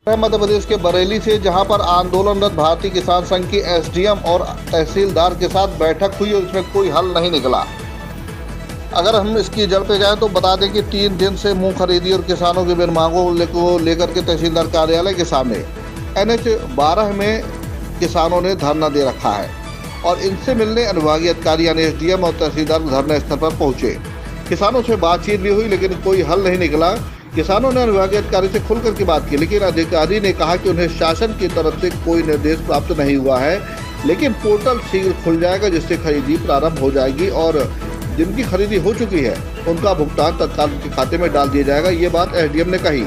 मध्य प्रदेश के बरेली से, जहां पर आंदोलनरत भारतीय किसान संघ की एसडीएम और तहसीलदार के साथ बैठक हुई और इसमें कोई हल नहीं निकला। अगर हम इसकी जड़ पे जाएं तो बता दें कि 3 दिन से मूंगखरीदी और किसानों की विभिन्न मांगों को लेकर के तहसीलदार कार्यालय के सामने NH 12 में किसानों ने धरना दे रखा है और इनसे मिलने अनुविभागीय अधिकारी यानी एसडीएम और तहसीलदार धरना स्थल पर पहुंचे। किसानों से बातचीत भी हुई लेकिन कोई हल नहीं निकला। किसानों ने अनुविभागीय अधिकारी से खुलकर की बात की, लेकिन अधिकारी ने कहा कि उन्हें शासन की तरफ से कोई निर्देश प्राप्त नहीं हुआ है, लेकिन पोर्टल शीघ्र खुल जाएगा जिससे खरीदी प्रारंभ हो जाएगी और जिनकी खरीदी हो चुकी है उनका भुगतान तत्काल उनके खाते में डाल दिया जाएगा। ये बात एसडीएम ने कही।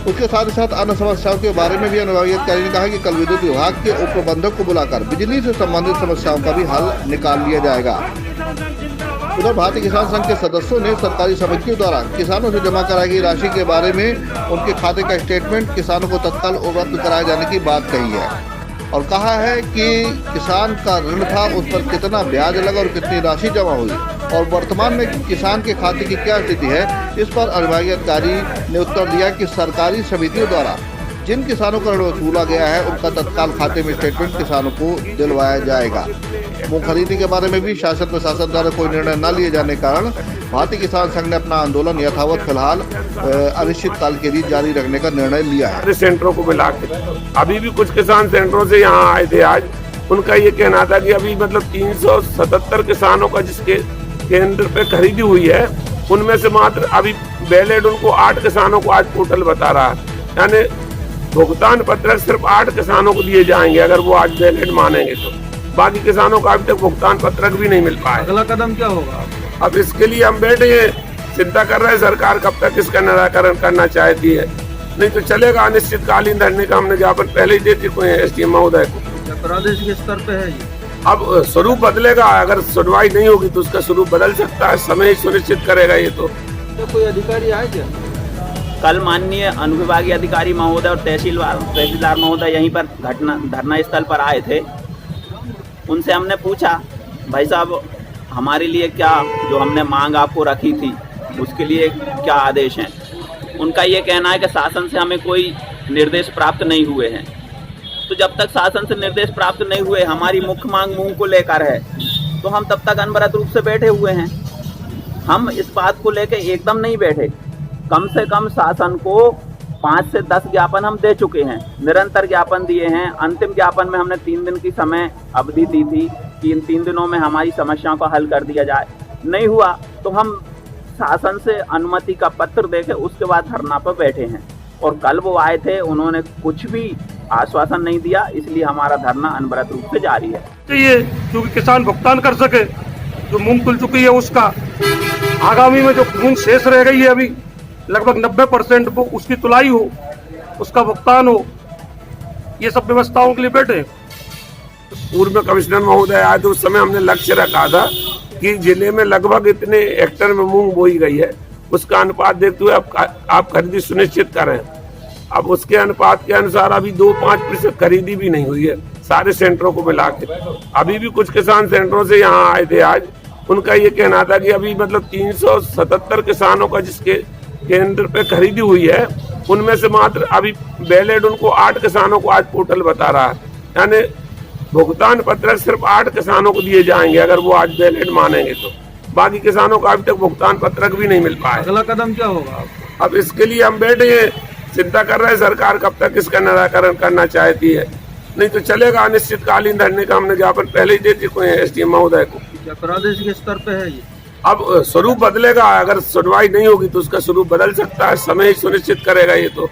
उसके साथ ही साथ अन्य समस्याओं के बारे में भी अनुविभागीय अधिकारी ने कहा कि कल विद्युत विभाग के उप प्रबंधक को बुलाकर बिजली से संबंधित समस्याओं का भी हल निकाल लिया जाएगा। उधर भारतीय किसान संघ के सदस्यों ने सरकारी समितियों द्वारा किसानों से जमा कराई गई राशि के बारे में उनके खाते का स्टेटमेंट किसानों को तत्काल उपलब्ध कराए जाने की बात कही है और कहा है कि किसान का ऋण था, उस पर कितना ब्याज लगा और कितनी राशि जमा हुई और वर्तमान में किसान के खाते की क्या स्थिति है। इस पर अनुविभागीय अधिकारी ने उत्तर दिया कि सरकारी समितियों द्वारा जिन किसानों का ऋण वसूला गया है उनका तत्काल खाते में स्टेटमेंट किसानों को दिलवाया जाएगा। मूंगखरीदी के बारे में भी शासन प्रशासन द्वारा कोई निर्णय न लिए जाने के कारण भारतीय किसान संघ ने अपना आंदोलन यथावत फिलहाल अनिश्चित काल के लिए जारी रखने का निर्णय लिया है। सेंटरों को मिला के अभी भी कुछ किसान सेंटरों से यहाँ आए थे आज, उनका ये कहना था कि अभी मतलब 377 किसानों का जिसके केंद्र पे खरीदी हुई है उनमें से मात्र अभी वैलिड उनको 8 किसानों को आज पोर्टल बता रहा है, यानी भुगतान पत्रक सिर्फ 8 किसानों को दिए जाएंगे अगर वो आज वैलिड मानेंगे तो। बाकी किसानों को अभी तक भुगतान पत्रक भी नहीं मिल पाया। अगला कदम क्या होगा? अब इसके लिए हम बैठे हैं, चिंता कर रहे हैं सरकार कब तक इसका निराकरण करना चाहती है, नहीं तो चलेगा अनिश्चितकालीन धरने का हमने ज्ञापन पहले ही दे चुके हैं एसडीएम महोदय को। प्रादेशिक स्तर पे है ये, अब स्वरूप बदलेगा, अगर सुनवाई नहीं होगी तो उसका स्वरूप बदल सकता है, समय ही सुनिश्चित करेगा ये तो कोई अधिकारी आए क्या? कल माननीय अनुविभागीय अधिकारी महोदय और तहसीलदार महोदय यहीं पर धरना स्थल पर आए थे। उनसे हमने पूछा, भाई साहब हमारे लिए क्या जो हमने मांग आपको रखी थी उसके लिए क्या आदेश हैं? उनका ये कहना है कि शासन से हमें कोई निर्देश प्राप्त नहीं हुए हैं। तो जब तक शासन से निर्देश प्राप्त नहीं हुए, हमारी मुख्य मांग मूंग को लेकर है, तो हम तब तक अनवरत रूप से बैठे हुए हैं। हम इस बात को लेकर एकदम नहीं बैठे, कम से कम शासन को 5 से 10 ज्ञापन हम दे चुके हैं, निरंतर ज्ञापन दिए हैं। अंतिम ज्ञापन में हमने 3 दिन की समय अवधि दी थी कि इन 3 दिनों में हमारी समस्याओं का हल कर दिया जाए। नहीं हुआ तो हम शासन से अनुमति का पत्र देके उसके बाद धरना पर बैठे हैं और कल वो आए थे, उन्होंने कुछ भी आश्वासन नहीं दिया, इसलिए हमारा धरना अनवरत रूप से जारी है। ये क्योंकि किसान भुगतान कर सके, जो मूंग तुल चुकी है उसका आगामी में जो मूंग शेष रह गई है अभी लगभग 90% वो उसकी तुलाई हो, उसका भुगतान हो, ये सब व्यवस्थाओं के लिए बैठे। पूर्व कमिश्नर महोदय आए तो उस समय हमने लक्ष्य रखा था कि जिले में लगभग इतने हेक्टेयर में मूंग बोई गई है, उसका अनुपात देखते हुए आप खरीदी सुनिश्चित करें। अब उसके अनुपात के अनुसार अभी 2-5% खरीदी भी नहीं हुई है सारे सेंटरों को मिला के। अभी भी कुछ किसान सेंटरों से यहाँ आए थे आज, उनका ये कहना था कि अभी मतलब 377 किसानों का जिसके केंद्र पे खरीदी हुई है उनमें से मात्र अभी वैलिड उनको 8 किसानों को आज पोर्टल बता रहा है, यानी भुगतान पत्रक सिर्फ 8 किसानों को दिए जाएंगे अगर वो आज वैलिड मानेंगे तो। बाकी किसानों को अभी तक भुगतान पत्रक भी नहीं मिल पाया। अगला कदम क्या होगा? अब इसके लिए हम बैठे हैं, चिंता कर रहे हैं सरकार कब तक इसका निराकरण करना चाहती है, नहीं तो चलेगा अनिश्चितकालीन धरने का हमने ज्ञापन पहले ही दे चुके हैं एसडीएम महोदय को। क्या प्रादेशिक स्तर पे है ये? अब स्वरूप बदलेगा, अगर सुनवाई नहीं होगी तो उसका स्वरूप बदल सकता है, समय ही सुनिश्चित करेगा ये तो।